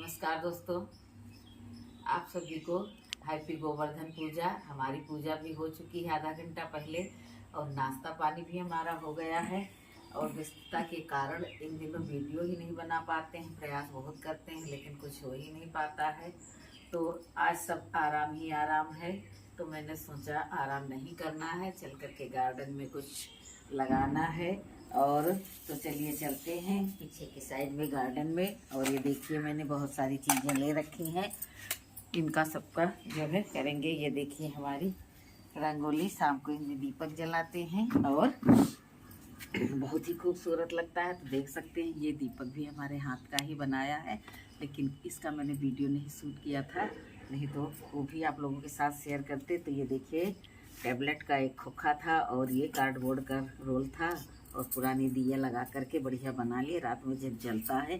नमस्कार दोस्तों, आप सभी को हैप्पी गोवर्धन पूजा। हमारी पूजा भी हो चुकी है आधा घंटा पहले और नाश्ता पानी भी हमारा हो गया है। और व्यस्तता के कारण इन दिनों वीडियो ही नहीं बना पाते हैं। प्रयास बहुत करते हैं लेकिन कुछ हो ही नहीं पाता है। तो आज सब आराम ही आराम है, तो मैंने सोचा आराम नहीं करना है, चल करके गार्डन में कुछ लगाना है। और तो चलिए चलते हैं पीछे की साइड में गार्डन में। और ये देखिए मैंने बहुत सारी चीज़ें ले रखी हैं, इनका सबका जो है करेंगे। ये देखिए हमारी रंगोली, शाम को इनमें दीपक जलाते हैं और बहुत ही खूबसूरत लगता है। तो देख सकते हैं ये दीपक भी हमारे हाथ का ही बनाया है, लेकिन इसका मैंने वीडियो नहीं शूट किया था, नहीं तो वो भी आप लोगों के साथ शेयर करते। तो ये देखिए टैबलेट का एक खोखा था और ये कार्डबोर्ड का रोल था और पुरानी दिया लगा करके बढ़िया बना लिए। रात में जब जलता है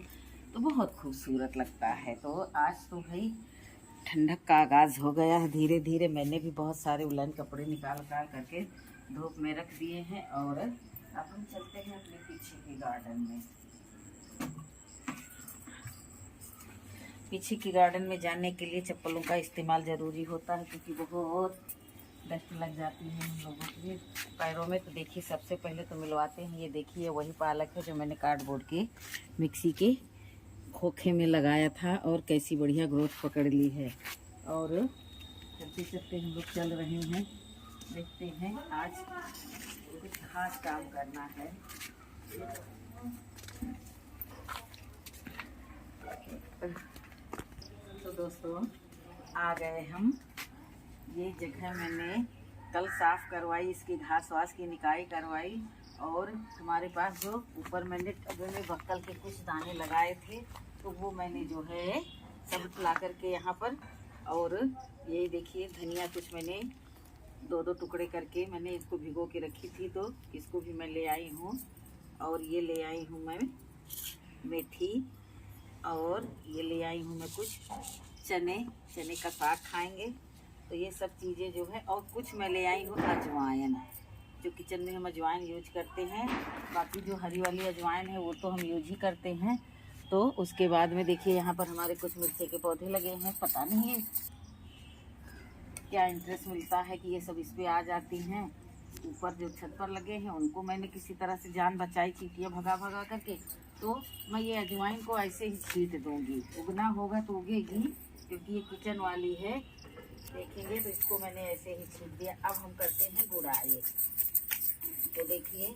तो बहुत खूबसूरत लगता है। तो आज तो भाई ठंडक का आगाज़ हो गया है धीरे धीरे। मैंने भी बहुत सारे उलन कपड़े निकाल करके धूप में रख दिए हैं। और अब हम चलते हैं अपने पीछे के गार्डन में। पीछे की गार्डन में जाने के लिए चप्पलों का इस्तेमाल ज़रूरी होता है, क्योंकि बहुत डस्ट लग जाती है हम लोगों के पैरों में। तो देखिए सबसे पहले तो मिलवाते हैं। ये देखिए वही पालक है जो मैंने कार्डबोर्ड के मिक्सी के खोखे में लगाया था और कैसी बढ़िया ग्रोथ पकड़ ली है। और चलते चलते हम लोग चल रहे हैं, देखते हैं आज कुछ खास काम करना है। तो दोस्तों आ गए हम। ये जगह मैंने कल साफ़ करवाई, इसकी घास वास की निकाई करवाई। और हमारे पास जो ऊपर मैंने टबे में बक्कल के कुछ दाने लगाए थे, तो वो मैंने जो है सब ला करके यहाँ पर। और ये देखिए धनिया कुछ मैंने दो दो टुकड़े करके मैंने इसको भिगो के रखी थी, तो इसको भी मैं ले आई हूँ। और ये ले आई हूँ मैं मेथी, और ये ले आई हूँ मैं कुछ चने का साग खाएंगे, तो ये सब चीज़ें जो है। और कुछ मैं ले आई हूँ अजवाइन, जो किचन में हम अजवाइन यूज करते हैं। बाकी जो हरी वाली अजवाइन है वो तो हम यूज ही करते हैं। तो उसके बाद में देखिए यहाँ पर हमारे कुछ मिर्ची के पौधे लगे हैं। पता नहीं है क्या इंटरेस्ट मिलता है कि ये सब इस पे आ जाती हैं। ऊपर जो छत पर लगे हैं उनको मैंने किसी तरह से जान बचाई, चींटियाँ भगा भगा करके। तो मैं ये अजवाइन को ऐसे ही छींट दूँगी, उगना होगा तो उगेगी, क्योंकि ये किचन वाली है। देखेंगे तो इसको मैंने ऐसे ही छींट दिया। अब हम करते हैं गुड़ाई। तो देखिए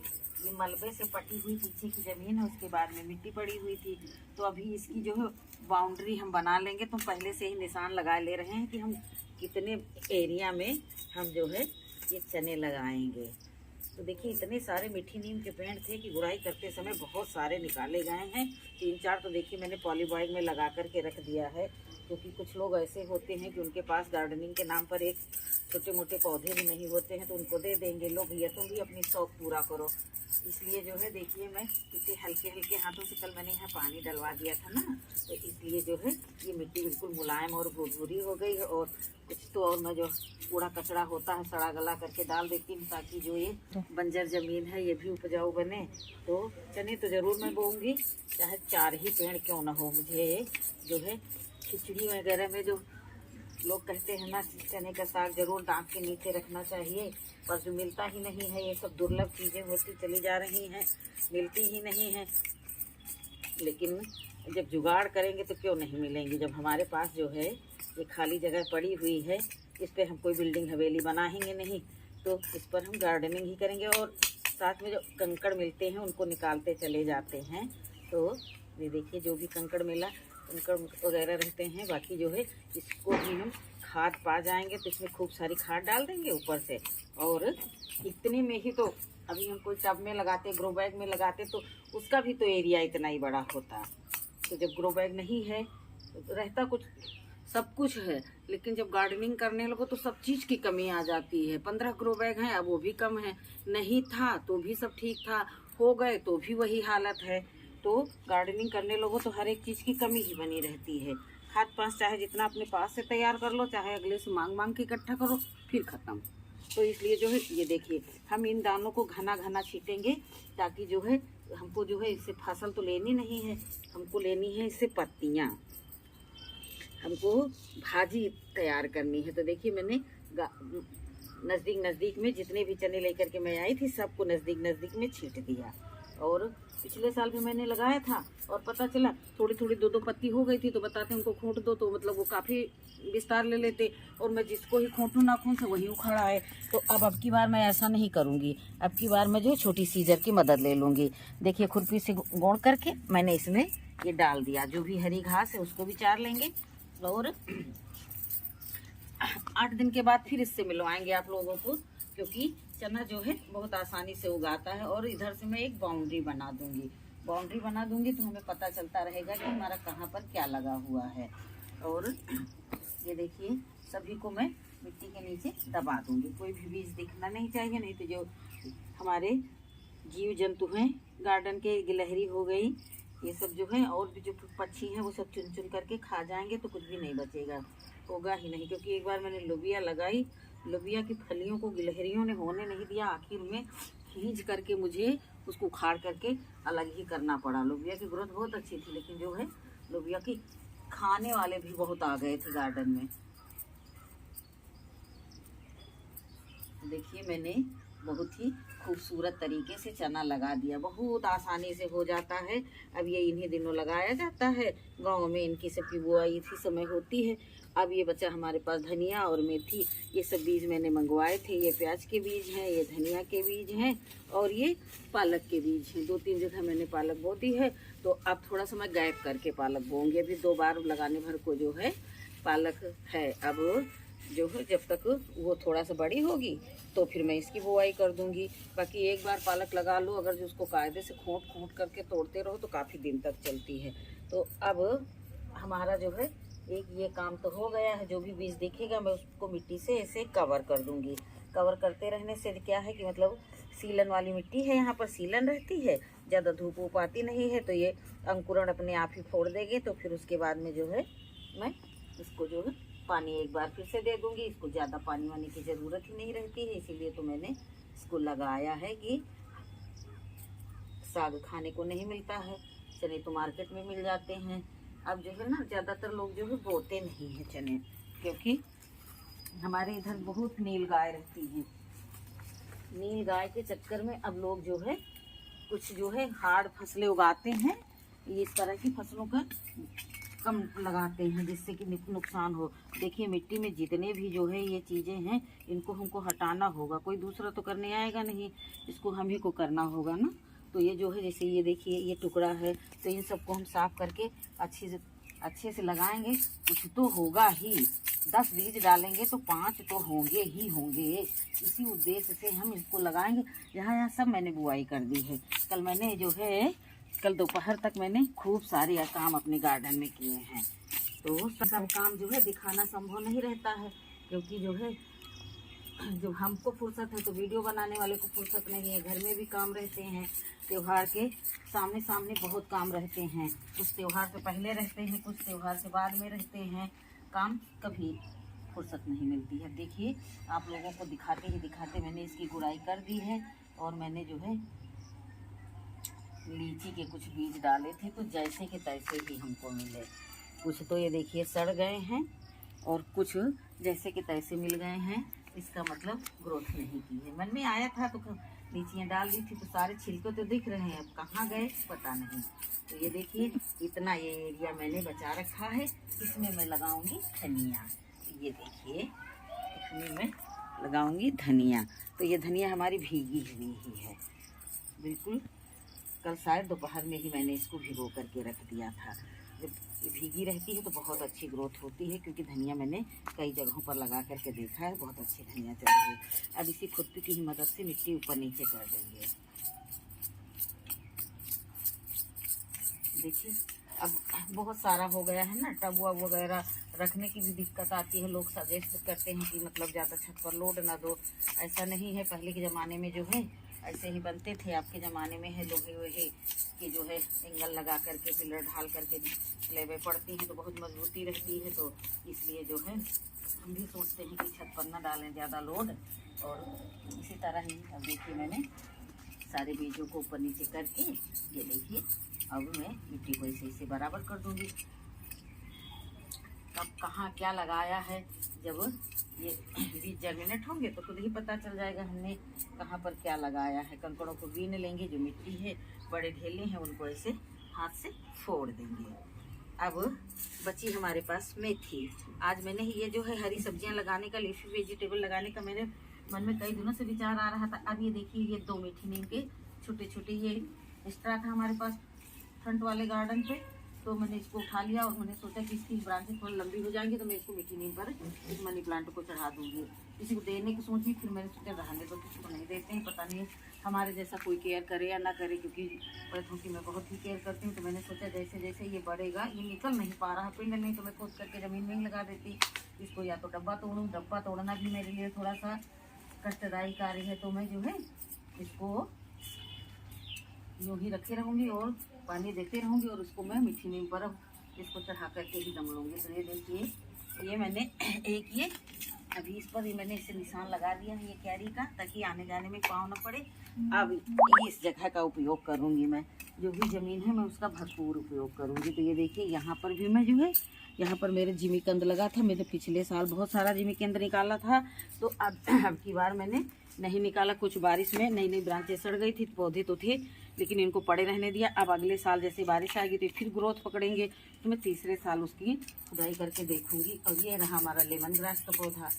ये मलबे से पटी हुई पीछे की ज़मीन है, उसके बाद में मिट्टी पड़ी हुई थी। तो अभी इसकी जो है बाउंड्री हम बना लेंगे। तो पहले से ही निशान लगा ले रहे हैं कि हम कितने एरिया में हम जो है ये चने लगाएंगे। तो देखिए इतने सारे मीठी नीम के पेड़ थे कि गुड़ाई करते समय बहुत सारे निकाले गए हैं। 3-4 तो देखिए मैंने पॉली बैग में लगा करके रख दिया है, क्योंकि कुछ लोग ऐसे होते हैं कि उनके पास गार्डनिंग के नाम पर एक छोटे मोटे पौधे भी नहीं होते हैं, तो उनको दे देंगे लोग, भैया तुम भी अपनी शौक पूरा करो। इसलिए जो है देखिए मैं इतने हल्के हल्के हाथों से, कल मैंने यहाँ पानी डलवा दिया था ना, तो इसलिए जो है ये मिट्टी बिल्कुल मुलायम और भुरभुरी हो गई है। और कुछ तो और मैं जो कूड़ा कचरा होता है सड़ा गला करके डाल देती हूँ, ताकि जो ये बंजर ज़मीन है ये भी उपजाऊ बने। तो चने तो ज़रूर मैं बोऊँगी, चाहे 4 ही पेड़ क्यों ना हो। मुझे जो है खिचड़ी वगैरह में जो लोग कहते हैं ना, चने का साग जरूर दांत के नीचे रखना चाहिए, पर जो मिलता ही नहीं है। ये सब दुर्लभ चीज़ें होती चली जा रही हैं, मिलती ही नहीं है। लेकिन जब जुगाड़ करेंगे तो क्यों नहीं मिलेंगी। जब हमारे पास जो है ये खाली जगह पड़ी हुई है, इस पर हम कोई बिल्डिंग हवेली बनाएंगे नहीं, तो इस पर हम गार्डनिंग ही करेंगे। और साथ में जो कंकड़ मिलते हैं उनको निकालते चले जाते हैं। तो ये देखिए जो भी कंकड़ मिला, कंकड़ वगैरह रहते हैं, बाकी जो है इसको भी हम खाद पा जाएंगे, तो इसमें खूब सारी खाद डाल देंगे ऊपर से। और इतने में ही तो अभी हम कोई टब में लगाते, ग्रो बैग में लगाते, तो उसका भी तो एरिया इतना ही बड़ा होता। तो जब ग्रो बैग नहीं है तो रहता कुछ सब कुछ है, लेकिन जब गार्डनिंग करने लगो तो सब चीज़ की कमी आ जाती है। 15 ग्रो बैग हैं, अब वो भी कम है। नहीं था तो भी सब ठीक था, हो गए तो भी वही हालत है। तो गार्डनिंग करने लगो तो हर एक चीज़ की कमी ही बनी रहती है। खाद पास चाहे जितना अपने पास से तैयार कर लो, चाहे अगले से मांग मांग के इकट्ठा करो, फिर ख़त्म। तो इसलिए जो है ये देखिए हम इन दानों को घना घना छीटेंगे, ताकि जो है हमको जो है इससे फसल तो लेनी नहीं है, हमको लेनी है इससे पत्तियाँ। हमको भाजी तैयार करनी है। तो देखिए मैंने नज़दीक में जितने भी चने लेकर के मैं आई थी सबको नज़दीक में छींट दिया। और पिछले साल भी मैंने लगाया था और पता चला थोड़ी थोड़ी 2-2 पत्ती हो गई थी, तो बताते उनको खोंट दो, तो मतलब वो काफ़ी विस्तार ले लेते और मैं जिसको ही खोंटूँ नाखून से वही उखड़ा है। तो अब की बार मैं ऐसा नहीं करूँगी, अब की बार मैं जो छोटी सीजर की मदद ले लूँगी। देखिए खुरपी से गोंद करके मैंने इसमें ये डाल दिया। जो भी हरी घास है उसको भी चार लेंगे और 8 दिन के बाद फिर इससे मिलवाएंगे आप लोगों को, क्योंकि चना जो है बहुत आसानी से उगाता है। और इधर से मैं एक बाउंड्री बना दूंगी तो हमें पता चलता रहेगा कि हमारा कहाँ पर क्या लगा हुआ है। और ये देखिए सभी को मैं मिट्टी के नीचे दबा दूंगी, कोई भी बीज दिखना नहीं चाहिए, नहीं तो जो हमारे जीव जंतु हैं गार्डन के, गिलहरी हो गई, ये सब जो है और भी जो पक्षी हैं वो सब चुन चुन करके खा जाएंगे, तो कुछ भी नहीं बचेगा, होगा ही नहीं। क्योंकि एक बार मैंने लोबिया लगाई, लोबिया की फलियों को गिलहरियों ने होने नहीं दिया, आखिर में खींच करके मुझे उसको उखाड़ करके अलग ही करना पड़ा। लोबिया की ग्रोथ बहुत अच्छी थी, लेकिन जो है लोबिया की खाने वाले भी बहुत आ गए थे गार्डन में। देखिए मैंने बहुत ही खूबसूरत तरीके से चना लगा दिया, बहुत आसानी से हो जाता है। अब ये इन्हीं दिनों लगाया जाता है, गांव में इनकी सबकी बुआई इसी समय होती है। अब ये बचा हमारे पास धनिया और मेथी, ये सब बीज मैंने मंगवाए थे। ये प्याज के बीज हैं, ये धनिया के बीज हैं और ये पालक के बीज हैं। 2-3 जगह मैंने पालक बो दी है, तो अब थोड़ा सा मैं गैप करके पालक बोऊंगी। अभी 2 बार लगाने भर को जो है पालक है। अब जो है जब तक वो थोड़ा सा बड़ी होगी तो फिर मैं इसकी बुआई कर दूंगी। बाकी एक बार पालक लगा लो, अगर जो उसको कायदे से खोंट करके तोड़ते रहो तो काफ़ी दिन तक चलती है। तो अब हमारा जो है एक ये काम तो हो गया है। जो भी बीज दिखेगा मैं उसको मिट्टी से ऐसे कवर कर दूंगी। कवर करते रहने से क्या है कि मतलब सीलन वाली मिट्टी है, यहाँ पर सीलन रहती है, ज़्यादा धूप वूप आती नहीं है, तो ये अंकुरण अपने आप ही फोड़ देंगे। तो फिर उसके बाद में जो है मैं इसको जो है पानी एक बार फिर से दे दूंगी। इसको ज़्यादा पानी वानी की ज़रूरत ही नहीं रहती है, इसीलिए तो मैंने इसको लगाया है कि साग खाने को नहीं मिलता है, चने तो मार्केट में मिल जाते हैं। अब जो है ना ज़्यादातर लोग जो है बोते नहीं हैं चने, क्योंकि हमारे इधर बहुत नील गाय रहती है। नील गाय के चक्कर में अब लोग जो है कुछ जो है हार्ड फसलें उगाते हैं, इस तरह की फसलों का कम लगाते हैं जिससे कि नुकसान हो। देखिए मिट्टी में जितने भी जो है ये चीज़ें हैं इनको हमको हटाना होगा, कोई दूसरा तो करने आएगा नहीं, इसको हम ही को करना होगा ना। तो ये जो है जैसे ये देखिए ये टुकड़ा है, तो इन सबको हम साफ करके अच्छे से लगाएंगे, कुछ तो होगा ही। 10 बीज डालेंगे तो 5 तो होंगे ही होंगे। इसी उद्देश्य से हम इसको लगाएंगे। यहाँ सब मैंने बुआई कर दी है। कल दोपहर तक मैंने खूब सारे काम अपने गार्डन में किए हैं। तो सब काम जो है दिखाना संभव नहीं रहता है, क्योंकि जो है जब हमको फुर्सत है तो वीडियो बनाने वाले को फुर्सत नहीं है। घर में भी काम रहते हैं, त्योहार के सामने बहुत काम रहते हैं। कुछ त्योहार से पहले रहते हैं, कुछ त्योहार से बाद में रहते हैं। काम कभी फुर्सत नहीं मिलती है। देखिए आप लोगों को दिखाते मैंने इसकी गुड़ाई कर दी है। और मैंने जो है लीची के कुछ बीज डाले थे, तो जैसे के तैसे ही हमको मिले। कुछ तो ये देखिए सड़ गए हैं और कुछ जैसे के तैसे मिल गए हैं। इसका मतलब ग्रोथ नहीं की है। मन में आया था तो लीचियाँ डाल दी थी, तो सारे छिलके तो दिख रहे हैं, अब कहाँ गए पता नहीं। तो ये देखिए इतना ये एरिया मैंने बचा रखा है, इसमें मैं लगाऊंगी धनिया। ये देखिए इसमें मैं लगाऊंगी धनिया। तो ये धनिया हमारी भीगी हुई ही है बिल्कुल। कल शायद दोपहर में ही मैंने इसको भिगो करके रख दिया था। जब ये भीगी रहती है तो बहुत अच्छी ग्रोथ होती है, क्योंकि धनिया मैंने कई जगहों पर लगा करके देखा है, बहुत अच्छी धनिया चल रही है। अब इसी खुरपी की ही मदद से मिट्टी ऊपर नीचे कर देंगे। देखिए अब बहुत सारा हो गया है ना, टब वब वगैरह रखने की भी दिक्कत आती है। लोग सजेस्ट करते हैं कि मतलब ज़्यादा छत पर लोड ना दो, ऐसा नहीं है। पहले के ज़माने में जो है ऐसे ही बनते थे, आपके ज़माने में है लोहे वोहे कि जो है एंगल लगा करके पिलर ढाल करके स्लेबें पड़ती हैं तो बहुत मजबूती रहती है। तो इसलिए जो है हम भी सोचते हैं कि छत पर ना डालें ज़्यादा लोड। और इसी तरह ही अब देखिए मैंने सारे बीजों को ऊपर नीचे करके ये देखिए अब मैं मिट्टी को इसे बराबर कर दूंगी। कब कहाँ क्या लगाया है। जब ये बीज जर्मिनेट होंगे तो खुद ही पता चल जाएगा हमने कहाँ पर क्या लगाया है। कंकड़ों को बीन लेंगे, जो मिट्टी है, बड़े ढेले हैं उनको ऐसे हाथ से फोड़ देंगे। अब बची हमारे पास मेथी। आज मैंने ये जो है हरी सब्जियां लगाने का, लीफी वेजिटेबल लगाने का मेरे मन में कई दिनों से विचार आ रहा था। अब ये देखिए, ये 2 मीठी नीम के छोटे छोटे ये एक्स्ट्रा था हमारे पास फ्रंट वाले गार्डन पे, तो मैंने इसको उठा लिया और मैंने सोचा कि इसकी ब्रांचेस थोड़ी लंबी हो जाएंगी तो मैं इसको मीठी नीम पर इस मनी प्लांट को चढ़ा दूंगी। किसी को देने की सोची, फिर मैंने सोचा रहने तो किसी को नहीं देते हैं, पता नहीं हमारे जैसा कोई केयर करे या ना करे, क्योंकि पौधों की मैं बहुत ही केयर करती हूँ। तो मैंने सोचा जैसे जैसे ये बढ़ेगा, ये निकल नहीं पा रहा पिंड, नहीं तो मैं खोद करके ज़मीन में ही लगा देती इसको, या तो डब्बा तोड़ूँ। डब्बा तोड़ना भी मेरे लिए थोड़ा सा कष्टदायी कार्य है, तो मैं जो है इसको यूँ ही रखे रहूँगी और पानी देते रहूँगी और उसको मैं मीठी नीम पर अब इसको चढ़ा करके ही दम लूँगी। तो ये देखिए, ये मैंने एक ये अभी इस पर ही मैंने इसे निशान लगा दिया है ये क्यारी का, ताकि आने जाने में पाँव न पड़े। अब इस जगह का उपयोग करूँगी मैं, जो भी ज़मीन है मैं उसका भरपूर उपयोग करूँगी। तो ये देखिए, यहाँ पर भी मैं जो है, यहाँ पर मेरे जिमीकंद लगा था, मैंने पिछले साल बहुत सारा जिमीकंद निकाला था, तो अब की बार मैंने नहीं निकाला। कुछ बारिश में नई नई ब्रांचें सड़ गई थी, पौधे तो थे लेकिन इनको पड़े रहने दिया। अब अगले साल जैसे बारिश आएगी तो फिर ग्रोथ पकड़ेंगे, तो मैं तीसरे साल उसकी खुदाई करके देखूंगी। और ये रहा हमारा लेमन ग्रास का पौधा,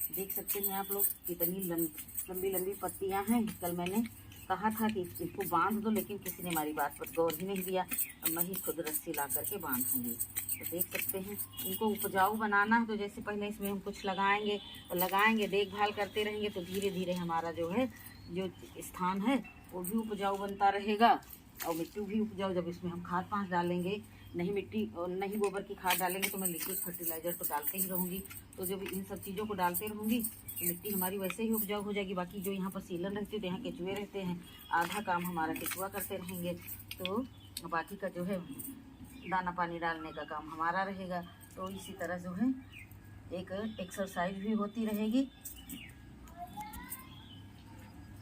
देख सकते हैं आप लोग कितनी लंबी लंबी पत्तियां हैं। कल मैंने कहा था कि इसको बांध दो, लेकिन किसी ने हमारी बात पर गौर ही नहीं दिया। अब मैं ही खुद रस्सी ला करके बांधूंगी। तो देख सकते हैं, इनको उपजाऊ बनाना है तो जैसे पहले इसमें हम कुछ लगाएंगे, देखभाल करते रहेंगे, तो धीरे धीरे हमारा जो है जो स्थान है वो भी उपजाऊ बनता रहेगा और मिट्टी भी उपजाऊ। जब इसमें हम खाद पांच डालेंगे, नहीं मिट्टी और नहीं गोबर की खाद डालेंगे, तो मैं लिक्विड फर्टिलाइज़र तो डालते ही रहूँगी। तो जब इन सब चीज़ों को डालते रहूँगी तो मिट्टी हमारी वैसे ही उपजाऊ हो जाएगी। बाकी जो यहाँ पर सीलन रहती है, तो यहाँ केचुए रहते हैं, आधा काम हमारा केचुआ करते रहेंगे, तो बाकी का जो है दाना पानी डालने का काम हमारा रहेगा। तो इसी तरह जो है एक एक्सरसाइज भी होती रहेगी।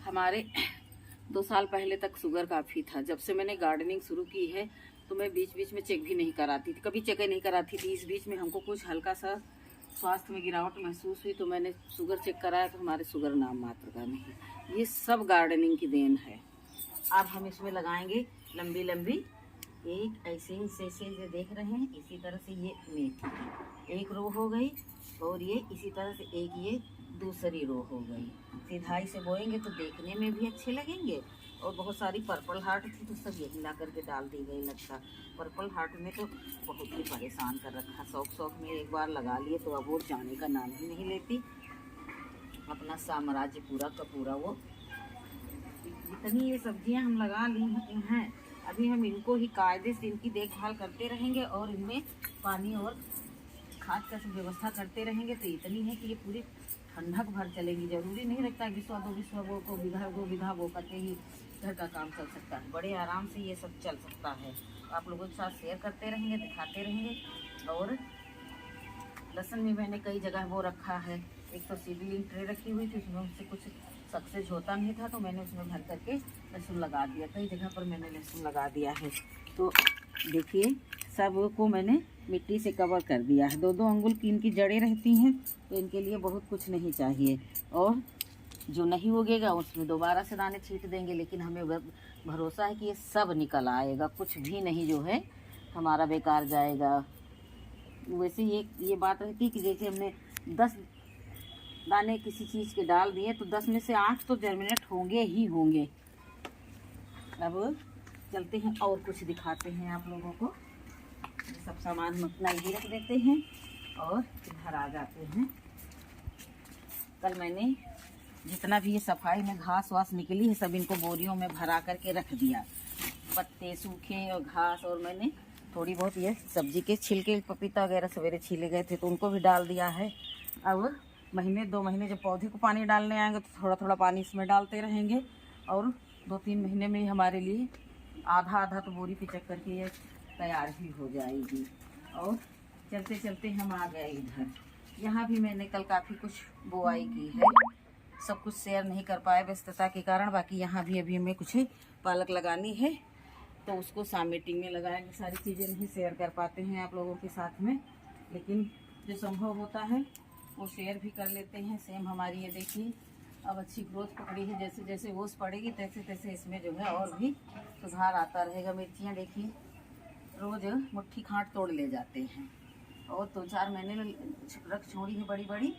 हमारे 2 साल पहले तक शुगर काफ़ी था। जब से मैंने गार्डनिंग शुरू की है तो मैं बीच बीच में चेक भी नहीं कराती थी, कभी चेक नहीं कराती थी। इस बीच में हमको कुछ हल्का सा स्वास्थ्य में गिरावट महसूस हुई, तो मैंने शुगर चेक कराया, तो हमारे शुगर नाम मात्र का नहीं। ये सब गार्डनिंग की देन है। अब हम इसमें लगाएंगे लंबी लंबी, एक ऐसे ही से जो देख रहे हैं, इसी तरह से ये मेथी की एक रो हो गई, और ये इसी तरह से एक ये दूसरी रो हो गई। सीधाई से बोएंगे तो देखने में भी अच्छे लगेंगे। और बहुत सारी पर्पल हार्ट थी, तो सब यही ला करके डाल दी गई। लगता पर्पल हार्ट में तो बहुत ही परेशान कर रखा। शौक में एक बार लगा लिए तो अब वो जाने का नाम ही नहीं लेती। अपना साम्राज्य पूरा का पूरा वो, जितनी ये सब्जियां हम लगा ली हैं, अभी हम इनको ही कायदे से इनकी देखभाल करते रहेंगे और इनमें पानी और खाद का सब व्यवस्था करते रहेंगे। तो इतनी है कि ये पूरी ठंडक भर चलेगी। जरूरी नहीं रखता कि 100-200 वो को विधा वो करके ही घर का काम चल सकता है। बड़े आराम से ये सब चल सकता है। आप लोगों के साथ शेयर करते रहेंगे, दिखाते रहेंगे। और लहसुन में मैंने कई जगह वो रखा है। एक तो सीडलिंग ट्रे रखी हुई थी, उसमें उससे कुछ सक्सेस होता नहीं था, तो मैंने उसमें भर करके लहसुन लगा दिया। कई जगह पर मैंने लहसुन लगा दिया है। तो देखिए, सब को मैंने मिट्टी से कवर कर दिया है। 2-2 अंगुल की इनकी जड़ें रहती हैं, तो इनके लिए बहुत कुछ नहीं चाहिए। और जो नहीं उगेगा उसमें दोबारा से दाने छींट देंगे, लेकिन हमें भरोसा है कि ये सब निकल आएगा, कुछ भी नहीं जो है हमारा बेकार जाएगा। वैसे ये बात रहती है कि जैसे हमने 10 दाने किसी चीज़ के डाल दिए, तो 10 में से 8 तो जर्मिनेट होंगे ही होंगे। अब चलते हैं और कुछ दिखाते हैं आप लोगों को। सब सामान हम अपना ही रख देते हैं और इधर आ जाते हैं। कल मैंने जितना भी ये सफाई में घास वास निकली है, सब इनको बोरियों में भरा करके रख दिया। पत्ते सूखे और घास, और मैंने थोड़ी बहुत ये सब्जी के छिलके, पपीता वगैरह सवेरे छीले गए थे तो उनको भी डाल दिया है। अब 1-2 महीने जब पौधे को पानी डालने आएंगे तो थोड़ा थोड़ा पानी इसमें डालते रहेंगे, और 2-3 महीने में ही हमारे लिए आधा तो बोरी पिचक करके ये तैयार भी हो जाएगी। और चलते चलते हम आ गए इधर। यहाँ भी मैंने कल काफ़ी कुछ बुआई की है, सब कुछ शेयर नहीं कर पाए व्यस्तता के कारण। बाकी यहाँ भी अभी हमें कुछ पालक लगानी है, तो उसको शाम मीटिंग में लगाएंगे। सारी चीज़ें नहीं शेयर कर पाते हैं आप लोगों के साथ में। लेकिन जो संभव होता है वो शेयर भी कर लेते हैं। सेम हमारी ये देखिए अब अच्छी ग्रोथ पकड़ी है, जैसे जैसे ओस पड़ेगी तैसे तैसे इसमें जो है और भी सुधार आता रहेगा। मिर्चियाँ देखिए रोज़ मुट्ठी खाट तोड़ ले जाते हैं और 2-4 महीने में रख छोड़ी है बड़ी बड़ी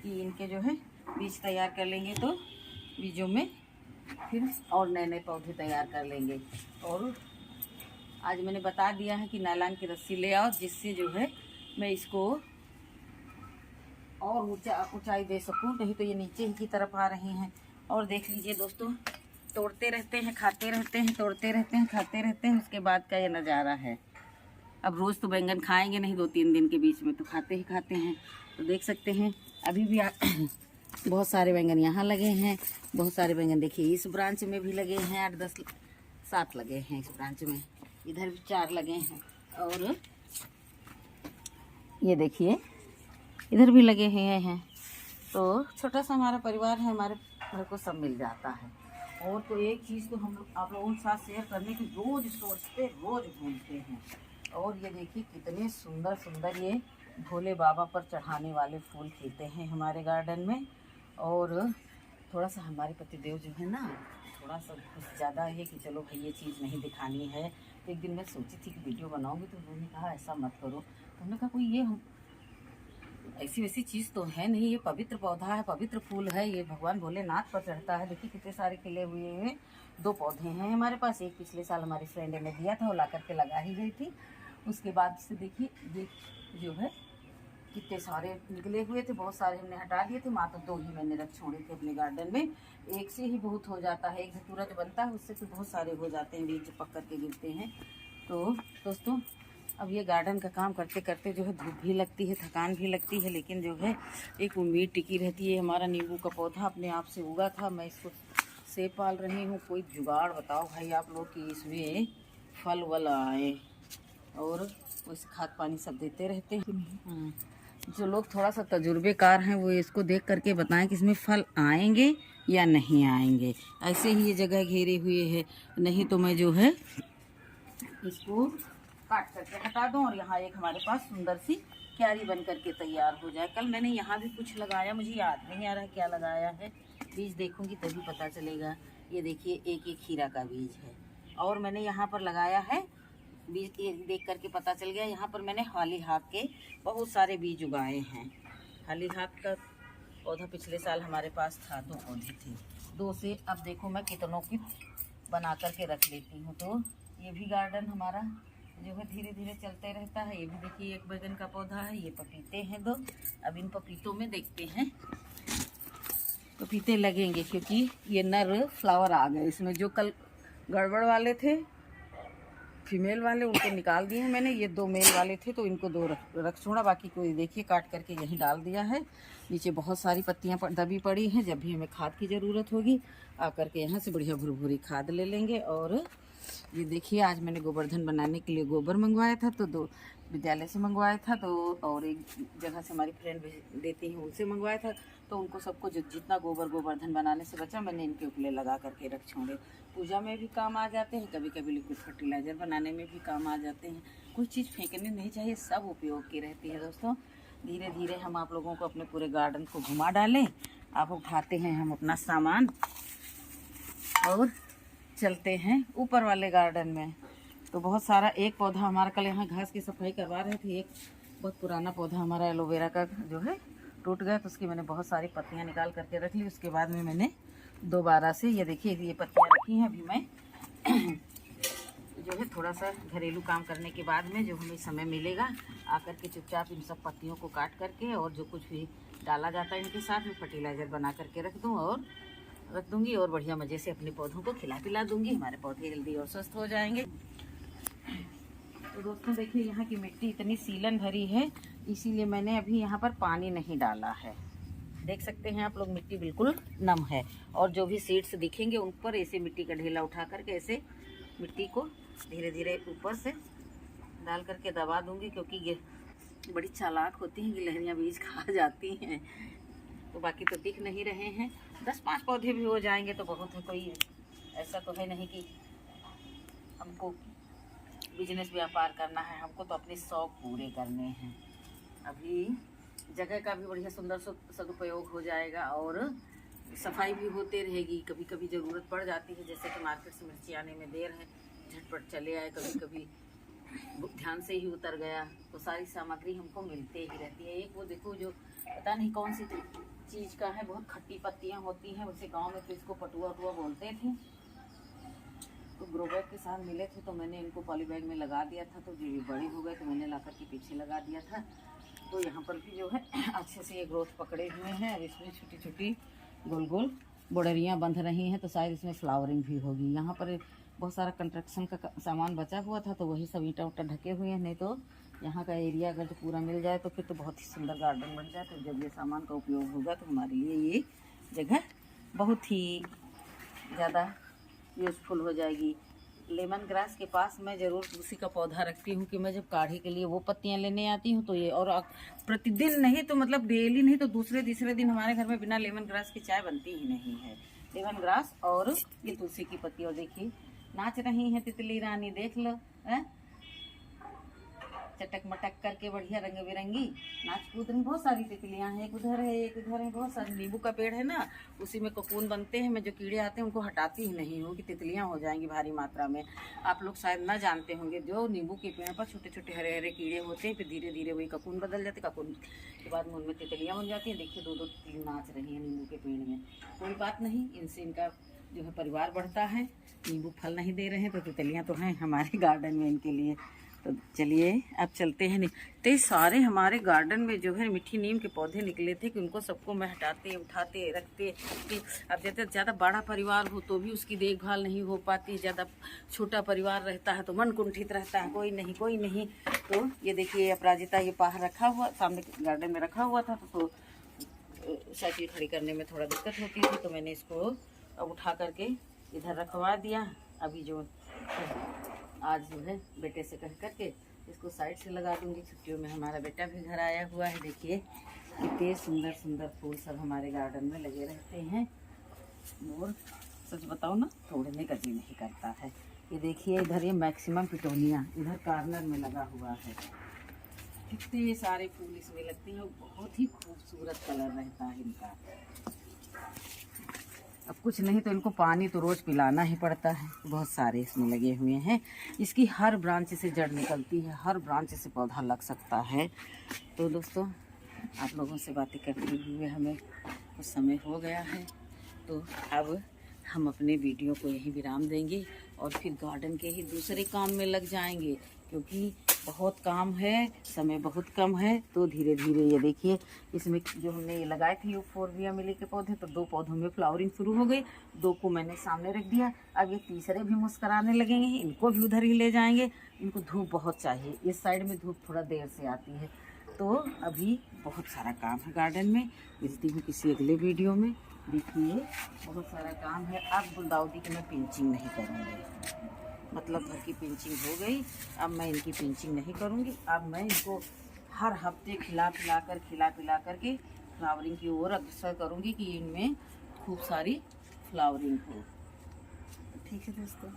कि इनके जो है बीज तैयार कर लेंगे, तो बीजों में फिर और नए नए पौधे तैयार कर लेंगे। और आज मैंने बता दिया है कि नायलॉन की रस्सी ले आओ, जिससे जो है मैं इसको और ऊंचाई दे सकूं, नहीं तो ये नीचे ही की तरफ आ रही हैं। और देख लीजिए दोस्तों, तोड़ते रहते हैं खाते रहते हैं, तोड़ते रहते हैं खाते रहते हैं, उसके बाद का ये नज़ारा है। अब रोज़ तो बैंगन खाएंगे नहीं, 2-3 दिन के बीच में तो खाते ही खाते हैं। तो देख सकते हैं अभी भी बहुत सारे बैंगन यहाँ लगे हैं, बहुत सारे बैंगन देखिए इस ब्रांच में भी लगे हैं, 8-10-7 लगे हैं इस ब्रांच में, इधर भी 4 लगे हैं और ये देखिए इधर भी लगे हुए हैं। तो छोटा सा हमारा परिवार है, हमारे घर को सब मिल जाता है। और तो एक चीज़ तो हम आप लोगों के साथ शेयर करने की रोज़ सोचते रोज़ भूलते हैं। और ये देखिए कितने सुंदर सुंदर ये भोले बाबा पर चढ़ाने वाले फूल खिलते हैं हमारे गार्डन में। और थोड़ा सा हमारे पतिदेव जो है ना, थोड़ा सा कुछ ज़्यादा है कि चलो भाई ये चीज़ नहीं दिखानी है। तो एक दिन मैं सोची थी कि वीडियो बनाऊंगी, तो उन्होंने कहा ऐसा मत करो। तो हमने कहा कोई ये ऐसी वैसी चीज़ तो है नहीं, ये पवित्र पौधा है, पवित्र फूल है, ये भगवान भोलेनाथ पर चढ़ता है। देखिए कितने सारे खिले हुए हैं। 2 पौधे हैं हमारे पास, एक पिछले साल हमारी फ्रेंड ने दिया था, वो ला करके लगा ही गई थी। उसके बाद से देखिए ये जो है कितने सारे निकले हुए थे, बहुत सारे हमने हटा दिए थे, मात्र 2 ही मैंने रख छोड़े थे अपने गार्डन में। एक से ही बहुत हो जाता है, एक धतूरा जो बनता है उससे तो बहुत सारे हो जाते हैं, बीज पक कर के गिरते हैं। तो दोस्तों अब ये गार्डन का काम करते करते जो है धूप भी लगती है, थकान भी लगती है, लेकिन जो है एक उम्मीद टिकी रहती है। हमारा नींबू का पौधा अपने आप से उगा था, मैं इसको से पाल रही हूँ। कोई जुगाड़ बताओ भाई आप लोग कि इसमें फल वल आए, और उस खाद पानी सब देते रहते हैं। जो लोग थोड़ा सा तजुर्बेकार हैं वो इसको देख करके बताएं कि इसमें फल आएंगे या नहीं आएंगे। ऐसे ही ये जगह घेरे हुए है, नहीं तो मैं जो है इसको काट करके हटा दूँ और यहाँ एक हमारे पास सुंदर सी क्यारी बन करके तैयार हो जाए। कल मैंने यहाँ भी कुछ लगाया, मुझे याद नहीं आ रहा क्या लगाया है, बीज देखूंगी तभी पता चलेगा। ये देखिए एक खीरा का बीज है, और मैंने यहाँ पर लगाया है बीज, ये देख करके पता चल गया। यहाँ पर मैंने हाली हाथ के बहुत सारे बीज उगाए हैं। हाली हाथ का पौधा पिछले साल हमारे पास था, 2 पौधे थे, 2 से अब देखो मैं कितनों की बना करके रख लेती हूँ। तो ये भी गार्डन हमारा जो है धीरे धीरे चलते रहता है। ये भी देखिए एक बैगन का पौधा है, ये पपीते हैं 2। अब इन पपीतों में देखते हैं पपीते लगेंगे, क्योंकि ये नर फ्लावर आ गए इसमें। जो कल गड़बड़ वाले थे फीमेल वाले उनको निकाल दिए हैं मैंने, ये 2 मेल वाले थे तो इनको 2 रख छोड़ा, बाकी कोई देखिए काट करके यहीं डाल दिया है। नीचे बहुत सारी पत्तियां दबी पड़ी हैं, जब भी हमें खाद की ज़रूरत होगी आकर के यहाँ से बढ़िया भुरभुरी खाद ले लेंगे। और ये देखिए आज मैंने गोवर्धन बनाने के लिए गोबर मंगवाया था, तो 2 विद्यालय से मंगवाया था, तो और एक जगह से हमारी फ्रेंड देती हैं उनसे मंगवाया था। तो उनको सबको जितना गोवर्धन बनाने से बचा मैंने इनके उपले लगा करके रख छोड़े। पूजा में भी काम आ जाते हैं, कभी कभी लिक्विड फर्टिलाइज़र बनाने में भी काम आ जाते हैं। कोई चीज़ फेंकने नहीं चाहिए, सब उपयोग की रहती है दोस्तों। धीरे धीरे हम आप लोगों को अपने पूरे गार्डन को घुमा डालें। आप उठाते हैं हम अपना सामान और चलते हैं ऊपर वाले गार्डन में। तो बहुत सारा एक पौधा हमारा, कल यहाँ घास की सफाई करवा रहे थे, एक बहुत पुराना पौधा हमारा एलोवेरा का जो है टूट गया, तो उसकी मैंने बहुत सारी पत्तियाँ निकाल करके रख ली। उसके बाद में मैंने दोबारा से ये देखिए ये पत्तियाँ रखी हैं। अभी मैं जो है थोड़ा सा घरेलू काम करने के बाद में जो हमें समय मिलेगा आकर के चुपचाप इन सब पत्तियों को काट करके और जो कुछ भी डाला जाता है इनके साथ में फर्टिलाइज़र बना करके रख दूंगी और बढ़िया मज़े से अपने पौधों को खिला पिला दूंगी। हमारे पौधे हेल्दी और स्वस्थ हो जाएंगे। तो दोस्तों देखिए यहाँ की मिट्टी इतनी सीलन भरी है, इसीलिए मैंने अभी यहाँ पर पानी नहीं डाला है। देख सकते हैं आप लोग मिट्टी बिल्कुल नम है, और जो भी सीड्स दिखेंगे उन पर ऐसे मिट्टी का ढेला उठा करके ऐसे मिट्टी को धीरे धीरे ऊपर से डाल करके दबा दूंगी, क्योंकि ये बड़ी चालाक होती हैं, गिलहरियाँ बीज खा जाती हैं। तो बाकी तो दिख नहीं रहे हैं, 10-5 पौधे भी हो जाएंगे तो बहुत है। कोई ऐसा तो है नहीं कि हमको बिजनेस व्यापार करना है, हमको तो अपने शौक पूरे करने हैं। अभी जगह का भी बढ़िया सुंदर सदुपयोग हो जाएगा और सफाई भी होते रहेगी। कभी कभी ज़रूरत पड़ जाती है, जैसे कि मार्केट से मिर्ची आने में देर है, झटपट चले आए, कभी कभी ध्यान से ही उतर गया, तो सारी सामग्री हमको मिलते ही रहती है। एक वो देखो जो पता नहीं कौन सी चीज़ का है, बहुत खट्टी पत्तियां होती हैं, उसे गांव में तो इसको पटुआ वटुआ बोलते थे। तो ग्रो बैग के साथ मिले थे तो मैंने इनको पॉली बैग में लगा दिया था, तो जो बड़े हो गए तो मैंने ला कर के पीछे लगा दिया था। तो यहाँ पर भी जो है अच्छे से ये ग्रोथ पकड़े हुए हैं। अब इसमें छोटी छोटी गोल गोल बोडरियाँ बंध रही हैं, तो शायद इसमें फ्लावरिंग भी होगी। यहाँ पर बहुत सारा कंस्ट्रक्शन का सामान बचा हुआ था, तो वही सब ईंटा उटा ढके हुए हैं। नहीं तो यहाँ का एरिया अगर जो पूरा मिल जाए तो फिर तो बहुत ही सुंदर गार्डन बन जाए। तो जब ये सामान का उपयोग होगा तो हमारे लिए ये जगह बहुत ही ज़्यादा यूज़फुल हो जाएगी। लेमन ग्रास के पास मैं ज़रूर तुलसी का पौधा रखती हूँ कि मैं जब काढ़े के लिए वो पत्तियाँ लेने आती हूँ तो ये, और प्रतिदिन नहीं तो मतलब डेली नहीं तो दूसरे तीसरे दिन हमारे घर में बिना लेमन ग्रास की चाय बनती ही नहीं है। लेमन ग्रास और ये तुलसी की पत्ती। और देखिए नाच रही हैं तितली रानी, देख लो है, चटक मटक करके बढ़िया रंग बिरंगी नाच कूद रही। बहुत सारी तितलियां हैं, एक उधर है एक उधर है। बहुत सारे नींबू का पेड़ है ना, उसी में कोकून बनते हैं। मैं जो कीड़े आते हैं उनको हटाती ही नहीं हूँ कि तितलियां हो जाएंगी भारी मात्रा में। आप लोग शायद ना जानते होंगे, जो नींबू के पेड़ पर छोटे छोटे हरे हरे कीड़े होते हैं, फिर धीरे धीरे वही कोकून बदल जाते, कोकून के बाद उनमें तितलियाँ बन जाती हैं। देखिए दो दो तितली नाच रही हैं नींबू के पेड़ में। कोई बात नहीं, इनसे इनका जो है परिवार बढ़ता है। नींबू फल नहीं दे रहे हैं तो तितलियाँ तो हैं हमारे गार्डन में इनके लिए। तो चलिए अब चलते हैं। तो सारे हमारे गार्डन में जो है मीठी नीम के पौधे निकले थे कि उनको सबको मैं हटाते उठाते रखते कि अब जैसे ज़्यादा बड़ा परिवार हो तो भी उसकी देखभाल नहीं हो पाती। ज़्यादा छोटा परिवार रहता है तो मन कुंठित रहता है, कोई नहीं कोई नहीं। तो ये देखिए अपराजिता ये बाहर रखा हुआ, सामने गार्डन में रखा हुआ था, तो साइकिल खड़ी करने में थोड़ा दिक्कत होती थी, तो मैंने इसको अब उठा करके इधर रखवा दिया। अभी जो आज जो है बेटे से कह करके इसको साइड से लगा दूंगी। छुट्टियों में हमारा बेटा भी घर आया हुआ है। देखिए कितने सुंदर सुंदर फूल सब हमारे गार्डन में लगे रहते हैं, और सच बताओ ना तोड़ने का जी नहीं करता है। ये देखिए इधर ये मैक्सिमम पिटोनिया इधर कॉर्नर में लगा हुआ है। कितने सारे फूल इसमें लगते हैं, बहुत ही खूबसूरत कलर रहता है इनका। अब कुछ नहीं तो इनको पानी तो रोज़ पिलाना ही पड़ता है। बहुत सारे इसमें लगे हुए हैं। इसकी हर ब्रांच से जड़ निकलती है, हर ब्रांच से पौधा लग सकता है। तो दोस्तों आप लोगों से बातें करते हुए हमें कुछ समय हो गया है, तो अब हम अपने वीडियो को यहीं विराम देंगे और फिर गार्डन के ही दूसरे काम में लग जाएंगे, क्योंकि बहुत काम है, समय बहुत कम है। तो धीरे धीरे ये देखिए इसमें जो हमने ये लगाए थे यूफोर्बिया मिली के पौधे, तो 2 पौधों में फ्लावरिंग शुरू हो गई। 2 को मैंने सामने रख दिया। अब ये तीसरे भी मुस्कुराने लगेंगे, इनको भी उधर ही ले जाएंगे। इनको धूप बहुत चाहिए, इस साइड में धूप थोड़ा देर से आती है। तो अभी बहुत सारा काम है गार्डन में, मिलती हूँ किसी अगले वीडियो में। देखिए बहुत सारा काम है। अब गुलदाउदी की मैं पिंचिंग नहीं करूँगी, मतलब घर की पिंचिंग हो गई, अब मैं इनकी पिंचिंग नहीं करूँगी। अब मैं इनको हर हफ्ते खिला पिला करके फ्लावरिंग की ओर अग्रसर करूँगी कि इनमें खूब सारी फ्लावरिंग हो। ठीक है दोस्तों,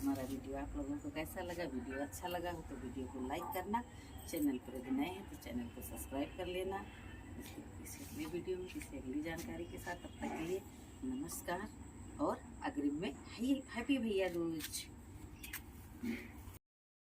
हमारा वीडियो आप लोगों को कैसा लगा? वीडियो अच्छा लगा हो तो वीडियो को लाइक करना, चैनल पर यदि नए हैं तो चैनल को सब्सक्राइब कर लेना। किसी अगली वीडियो में किसी अगली जानकारी के साथ, तब तक के लिए नमस्कार और अग्रिम में हैप्पी भैया दूज।